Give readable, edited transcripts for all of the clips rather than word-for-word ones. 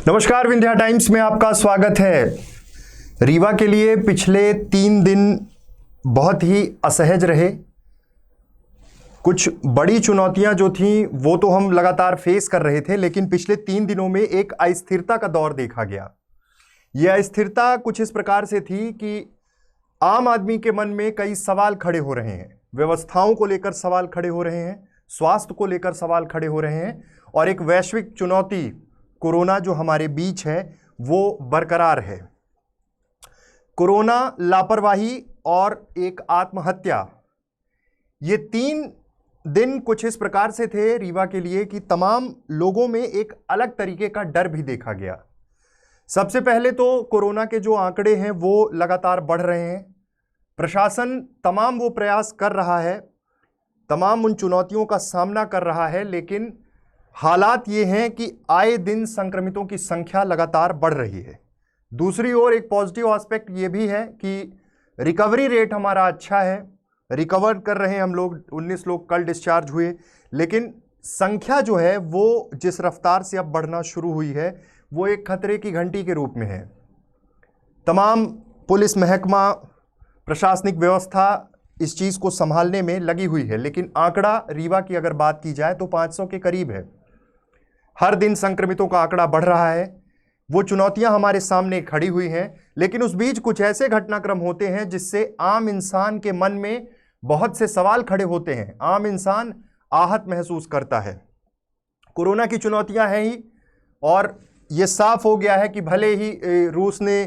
नमस्कार, विंध्या टाइम्स में आपका स्वागत है। रीवा के लिए पिछले 3 दिन बहुत ही असहज रहे। कुछ बड़ी चुनौतियां जो थीं वो तो हम लगातार फेस कर रहे थे, लेकिन पिछले 3 दिनों में एक अस्थिरता का दौर देखा गया। यह अस्थिरता कुछ इस प्रकार से थी कि आम आदमी के मन में कई सवाल खड़े हो रहे हैं। व्यवस्थाओं को लेकर सवाल खड़े हो रहे हैं, स्वास्थ्य को लेकर सवाल खड़े हो रहे हैं, और एक वैश्विक चुनौती कोरोना जो हमारे बीच है वो बरकरार है। कोरोना, लापरवाही और एक आत्महत्या, ये 3 दिन कुछ इस प्रकार से थे रीवा के लिए कि तमाम लोगों में एक अलग तरीके का डर भी देखा गया। सबसे पहले तो कोरोना के जो आंकड़े हैं वो लगातार बढ़ रहे हैं। प्रशासन तमाम वो प्रयास कर रहा है, तमाम उन चुनौतियों का सामना कर रहा है, लेकिन हालात ये हैं कि आए दिन संक्रमितों की संख्या लगातार बढ़ रही है। दूसरी ओर एक पॉजिटिव एस्पेक्ट ये भी है कि रिकवरी रेट हमारा अच्छा है, रिकवर कर रहे हैं हम लोग। 19 लोग कल डिस्चार्ज हुए, लेकिन संख्या जो है वो जिस रफ्तार से अब बढ़ना शुरू हुई है वो एक खतरे की घंटी के रूप में है। तमाम पुलिस महकमा, प्रशासनिक व्यवस्था इस चीज़ को संभालने में लगी हुई है, लेकिन आंकड़ा रीवा की अगर बात की जाए तो 500 के करीब है। हर दिन संक्रमितों का आंकड़ा बढ़ रहा है। वो चुनौतियां हमारे सामने खड़ी हुई हैं, लेकिन उस बीच कुछ ऐसे घटनाक्रम होते हैं जिससे आम इंसान के मन में बहुत से सवाल खड़े होते हैं। आम इंसान आहत महसूस करता है। कोरोना की चुनौतियां हैं ही, और ये साफ हो गया है कि भले ही रूस ने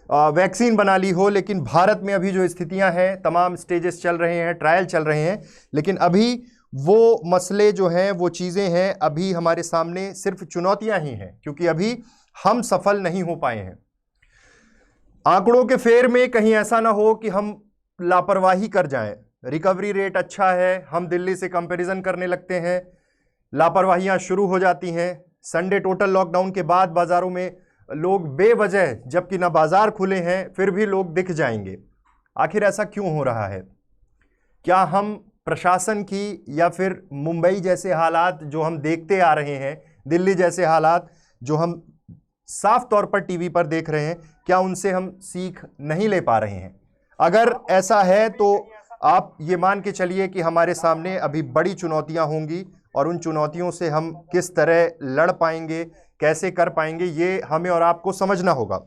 वैक्सीन बना ली हो, लेकिन भारत में अभी जो स्थितियां हैं, तमाम स्टेजेस चल रहे हैं, ट्रायल चल रहे हैं, लेकिन अभी वो मसले जो हैं, वो चीज़ें हैं, अभी हमारे सामने सिर्फ चुनौतियां ही हैं, क्योंकि अभी हम सफल नहीं हो पाए हैं। आंकड़ों के फेर में कहीं ऐसा ना हो कि हम लापरवाही कर जाएं। रिकवरी रेट अच्छा है, हम दिल्ली से कंपैरिजन करने लगते हैं, लापरवाहियां शुरू हो जाती हैं। संडे टोटल लॉकडाउन के बाद बाज़ारों में लोग बेवजह, जबकि ना बाज़ार खुले हैं, फिर भी लोग दिख जाएंगे। आखिर ऐसा क्यों हो रहा है? क्या हम प्रशासन की, या फिर मुंबई जैसे हालात जो हम देखते आ रहे हैं, दिल्ली जैसे हालात जो हम साफ तौर पर टीवी पर देख रहे हैं, क्या उनसे हम सीख नहीं ले पा रहे हैं? अगर ऐसा है तो आप ये मान के चलिए कि हमारे सामने अभी बड़ी चुनौतियां होंगी, और उन चुनौतियों से हम किस तरह लड़ पाएंगे, कैसे कर पाएंगे, ये हमें और आपको समझना होगा।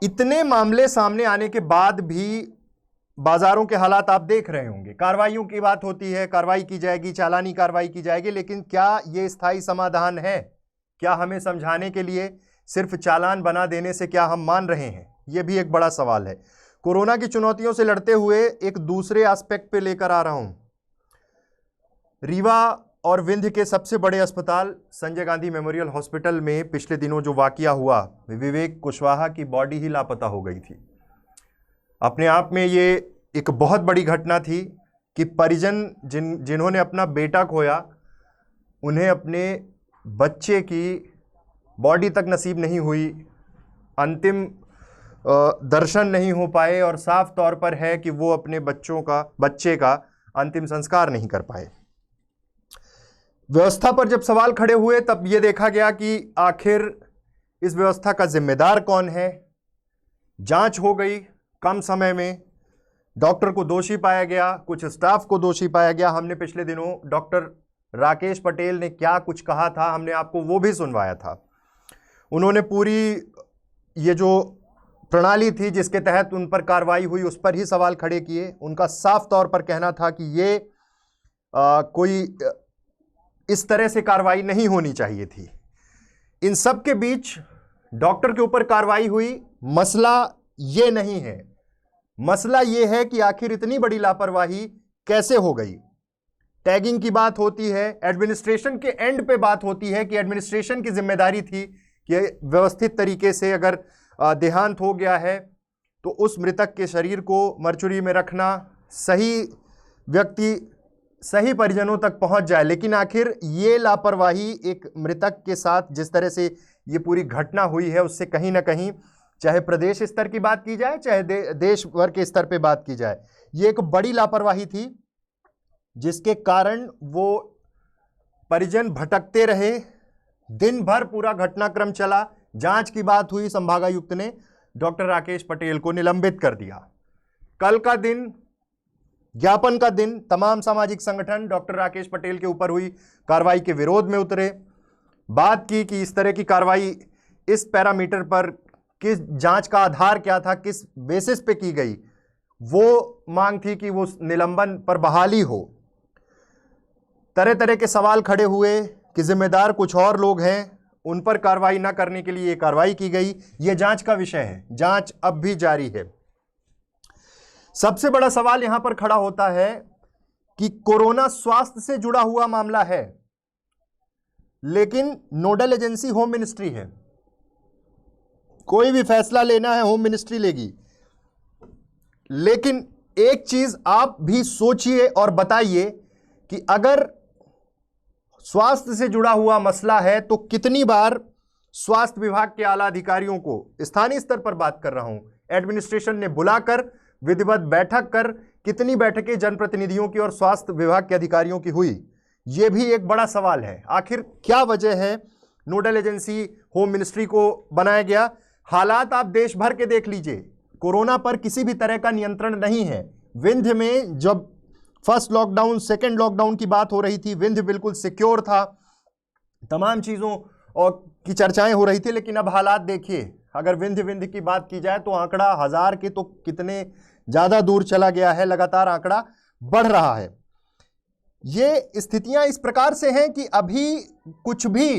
इतने मामले सामने आने के बाद भी बाजारों के हालात आप देख रहे होंगे। कार्रवाइयों की बात होती है, कार्रवाई की जाएगी, चालानी कार्रवाई की जाएगी, लेकिन क्या ये स्थायी समाधान है? क्या हमें समझाने के लिए सिर्फ चालान बना देने से क्या हम मान रहे हैं? ये भी एक बड़ा सवाल है। कोरोना की चुनौतियों से लड़ते हुए एक दूसरे एस्पेक्ट पे लेकर आ रहा हूं। रीवा और विंध्य के सबसे बड़े अस्पताल संजय गांधी मेमोरियल हॉस्पिटल में पिछले दिनों जो वाकया हुआ, विवेक कुशवाहा की बॉडी ही लापता हो गई थी। अपने आप में ये एक बहुत बड़ी घटना थी कि परिजन जिन्होंने अपना बेटा खोया, उन्हें अपने बच्चे की बॉडी तक नसीब नहीं हुई, अंतिम दर्शन नहीं हो पाए, और साफ तौर पर है कि वो अपने बच्चे का अंतिम संस्कार नहीं कर पाए। व्यवस्था पर जब सवाल खड़े हुए तब ये देखा गया कि आखिर इस व्यवस्था का जिम्मेदार कौन है। जांच हो गई कम समय में, डॉक्टर को दोषी पाया गया, कुछ स्टाफ को दोषी पाया गया। हमने पिछले दिनों डॉक्टर राकेश पटेल ने क्या कुछ कहा था, हमने आपको वो भी सुनवाया था। उन्होंने पूरी ये जो प्रणाली थी जिसके तहत उन पर कार्रवाई हुई, उस पर ही सवाल खड़े किए। उनका साफ तौर पर कहना था कि ये कोई इस तरह से कार्रवाई नहीं होनी चाहिए थी। इन सब के बीच डॉक्टर के ऊपर कार्रवाई हुई। मसला ये नहीं है, मसला ये है कि आखिर इतनी बड़ी लापरवाही कैसे हो गई। टैगिंग की बात होती है, एडमिनिस्ट्रेशन के एंड पे बात होती है कि एडमिनिस्ट्रेशन की जिम्मेदारी थी कि व्यवस्थित तरीके से अगर देहांत हो गया है तो उस मृतक के शरीर को मरचुरी में रखना, सही व्यक्ति सही परिजनों तक पहुंच जाए। लेकिन आखिर ये लापरवाही एक मृतक के साथ जिस तरह से ये पूरी घटना हुई है, उससे कहीं ना कहीं, चाहे प्रदेश स्तर की बात की जाए, चाहे देश भर के स्तर पे बात की जाए, ये एक बड़ी लापरवाही थी, जिसके कारण वो परिजन भटकते रहे, दिन भर पूरा घटनाक्रम चला, जांच की बात हुई, संभागायुक्त ने डॉक्टर राकेश पटेल को निलंबित कर दिया। कल का दिन, ज्ञापन का दिन, तमाम सामाजिक संगठन डॉक्टर राकेश पटेल के ऊपर हुई कार्रवाई के विरोध में उतरे। बात की कि इस तरह की कार्रवाई इस पैरामीटर पर किस जांच का आधार क्या था, किस बेसिस पे की गई, वो मांग थी कि वो निलंबन पर बहाली हो। तरह तरह के सवाल खड़े हुए कि जिम्मेदार कुछ और लोग हैं, उन पर कार्रवाई न करने के लिए ये कार्रवाई की गई। ये जांच का विषय है, जांच अब भी जारी है। सबसे बड़ा सवाल यहां पर खड़ा होता है कि कोरोना स्वास्थ्य से जुड़ा हुआ मामला है, लेकिन नोडल एजेंसी होम मिनिस्ट्री है। कोई भी फैसला लेना है होम मिनिस्ट्री लेगी। लेकिन एक चीज आप भी सोचिए और बताइए कि अगर स्वास्थ्य से जुड़ा हुआ मसला है तो कितनी बार स्वास्थ्य विभाग के आला अधिकारियों को, स्थानीय स्तर पर बात कर रहा हूं, एडमिनिस्ट्रेशन ने बुलाकर विधिवत बैठक कर, कितनी बैठकें जनप्रतिनिधियों की और स्वास्थ्य विभाग के अधिकारियों की हुई, यह भी एक बड़ा सवाल है। आखिर क्या वजह है नोडल एजेंसी होम मिनिस्ट्री को बनाया गया? हालात आप देश भर के देख लीजिए, कोरोना पर किसी भी तरह का नियंत्रण नहीं है। विंध्य में जब फर्स्ट लॉकडाउन, सेकेंड लॉकडाउन की बात हो रही थी, विंध्य बिल्कुल सिक्योर था, तमाम चीज़ों और की चर्चाएं हो रही थी। लेकिन अब हालात देखिए, अगर विंध्य की बात की जाए तो आंकड़ा 1000 के तो कितने ज़्यादा दूर चला गया है, लगातार आंकड़ा बढ़ रहा है। ये स्थितियां इस प्रकार से हैं कि अभी कुछ भी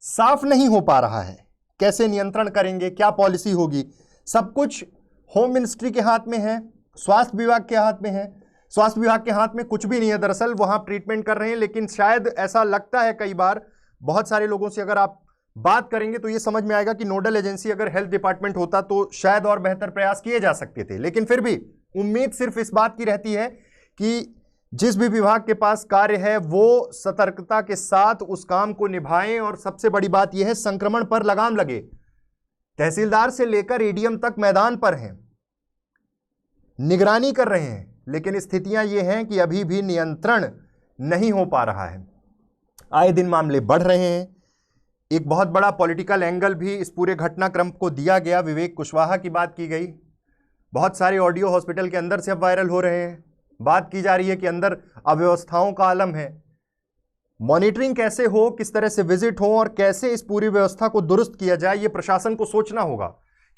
साफ नहीं हो पा रहा है। कैसे नियंत्रण करेंगे, क्या पॉलिसी होगी, सब कुछ होम मिनिस्ट्री के हाथ में है, स्वास्थ्य विभाग के हाथ में है। स्वास्थ्य विभाग के हाथ में कुछ भी नहीं है, दरअसल वहां ट्रीटमेंट कर रहे हैं। लेकिन शायद ऐसा लगता है कई बार, बहुत सारे लोगों से अगर आप बात करेंगे तो ये समझ में आएगा कि नोडल एजेंसी अगर हेल्थ डिपार्टमेंट होता तो शायद और बेहतर प्रयास किए जा सकते थे। लेकिन फिर भी उम्मीद सिर्फ इस बात की रहती है कि जिस भी विभाग के पास कार्य है वो सतर्कता के साथ उस काम को निभाएं। और सबसे बड़ी बात यह है, संक्रमण पर लगाम लगे। तहसीलदार से लेकर एडीएम तक मैदान पर हैं, निगरानी कर रहे हैं, लेकिन स्थितियां ये हैं कि अभी भी नियंत्रण नहीं हो पा रहा है। आए दिन मामले बढ़ रहे हैं। एक बहुत बड़ा पॉलिटिकल एंगल भी इस पूरे घटनाक्रम को दिया गया। विवेक कुशवाहा की बात की गई, बहुत सारे ऑडियो हॉस्पिटल के अंदर से अब वायरल हो रहे हैं। बात की जा रही है कि अंदर अव्यवस्थाओं का आलम है। मॉनिटरिंग कैसे हो, किस तरह से विजिट हो और कैसे इस पूरी व्यवस्था को दुरुस्त किया जाए, ये प्रशासन को सोचना होगा।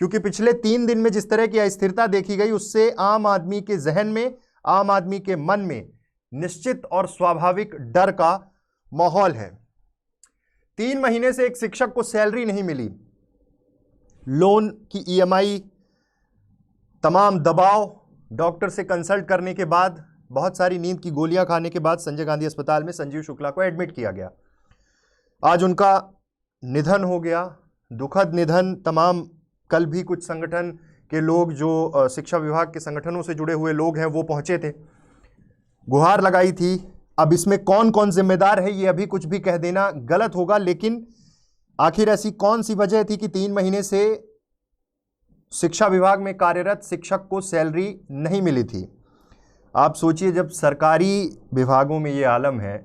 क्योंकि पिछले 3 दिन में जिस तरह की अस्थिरता देखी गई, उससे आम आदमी के जहन में, आम आदमी के मन में निश्चित और स्वाभाविक डर का माहौल है। 3 महीने से एक शिक्षक को सैलरी नहीं मिली, लोन की ईएमआई, तमाम दबाव, डॉक्टर से कंसल्ट करने के बाद, बहुत सारी नींद की गोलियां खाने के बाद संजय गांधी अस्पताल में संजीव शुक्ला को एडमिट किया गया। आज उनका निधन हो गया, दुखद निधन। तमाम कल भी कुछ संगठन के लोग, जो शिक्षा विभाग के संगठनों से जुड़े हुए लोग हैं, वो पहुंचे थे, गुहार लगाई थी। अब इसमें कौन कौन जिम्मेदार है, ये अभी कुछ भी कह देना गलत होगा। लेकिन आखिर ऐसी कौन सी वजह थी कि 3 महीने से शिक्षा विभाग में कार्यरत शिक्षक को सैलरी नहीं मिली थी? आप सोचिए, जब सरकारी विभागों में ये आलम है,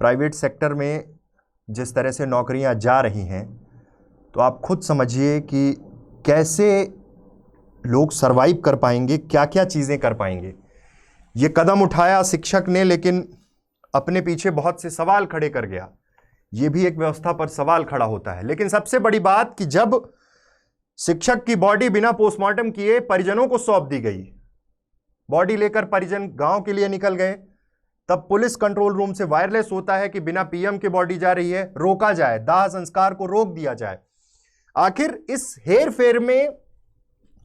प्राइवेट सेक्टर में जिस तरह से नौकरियां जा रही हैं, तो आप खुद समझिए कि कैसे लोग सरवाइव कर पाएंगे, क्या क्या चीज़ें कर पाएंगे। ये कदम उठाया शिक्षक ने, लेकिन अपने पीछे बहुत से सवाल खड़े कर गया। ये भी एक व्यवस्था पर सवाल खड़ा होता है। लेकिन सबसे बड़ी बात कि जब शिक्षक की बॉडी बिना पोस्टमार्टम किए परिजनों को सौंप दी गई, बॉडी लेकर परिजन गांव के लिए निकल गए, तब पुलिस कंट्रोल रूम से वायरलेस होता है कि बिना पीएम के बॉडी जा रही है, रोका जाए, दाह संस्कार को रोक दिया जाए। आखिर इस हेर फेर में,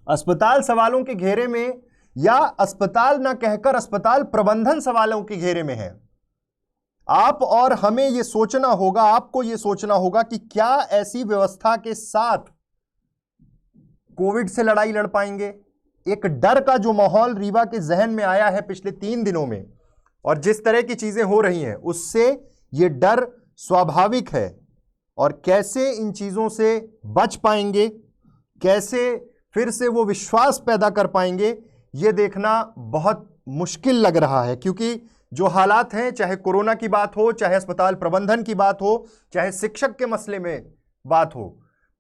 अस्पताल सवालों के घेरे में, या अस्पताल ना कहकर अस्पताल प्रबंधन सवालों के घेरे में है। आप और हमें यह सोचना होगा, आपको यह सोचना होगा कि क्या ऐसी व्यवस्था के साथ कोविड से लड़ाई लड़ पाएंगे। एक डर का जो माहौल रीवा के जहन में आया है पिछले 3 दिनों में, और जिस तरह की चीजें हो रही हैं, उससे यह डर स्वाभाविक है। और कैसे इन चीजों से बच पाएंगे, कैसे फिर से वो विश्वास पैदा कर पाएंगे, ये देखना बहुत मुश्किल लग रहा है। क्योंकि जो हालात हैं, चाहे कोरोना की बात हो, चाहे अस्पताल प्रबंधन की बात हो, चाहे शिक्षक के मसले में बात हो,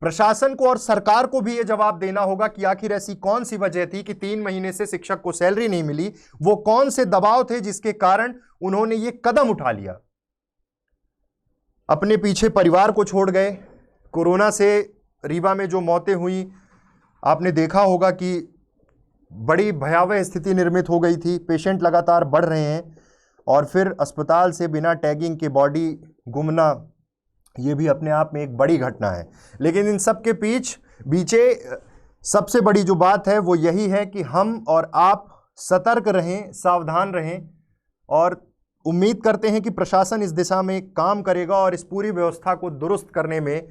प्रशासन को और सरकार को भी यह जवाब देना होगा कि आखिर ऐसी कौन सी वजह थी कि 3 महीने से शिक्षक को सैलरी नहीं मिली। वो कौन से दबाव थे जिसके कारण उन्होंने ये कदम उठा लिया, अपने पीछे परिवार को छोड़ गए। कोरोना से रीवा में जो मौतें हुई, आपने देखा होगा कि बड़ी भयावह स्थिति निर्मित हो गई थी। पेशेंट लगातार बढ़ रहे हैं और फिर अस्पताल से बिना टैगिंग के बॉडी गुमना, ये भी अपने आप में एक बड़ी घटना है। लेकिन इन सब के पीछे सबसे बड़ी जो बात है वो यही है कि हम और आप सतर्क रहें, सावधान रहें, और उम्मीद करते हैं कि प्रशासन इस दिशा में काम करेगा और इस पूरी व्यवस्था को दुरुस्त करने में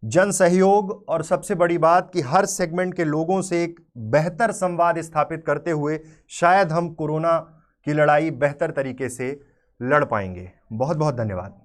जन सहयोग, और सबसे बड़ी बात कि हर सेगमेंट के लोगों से एक बेहतर संवाद स्थापित करते हुए शायद हम कोरोना की लड़ाई बेहतर तरीके से लड़ पाएंगे। बहुत बहुत धन्यवाद।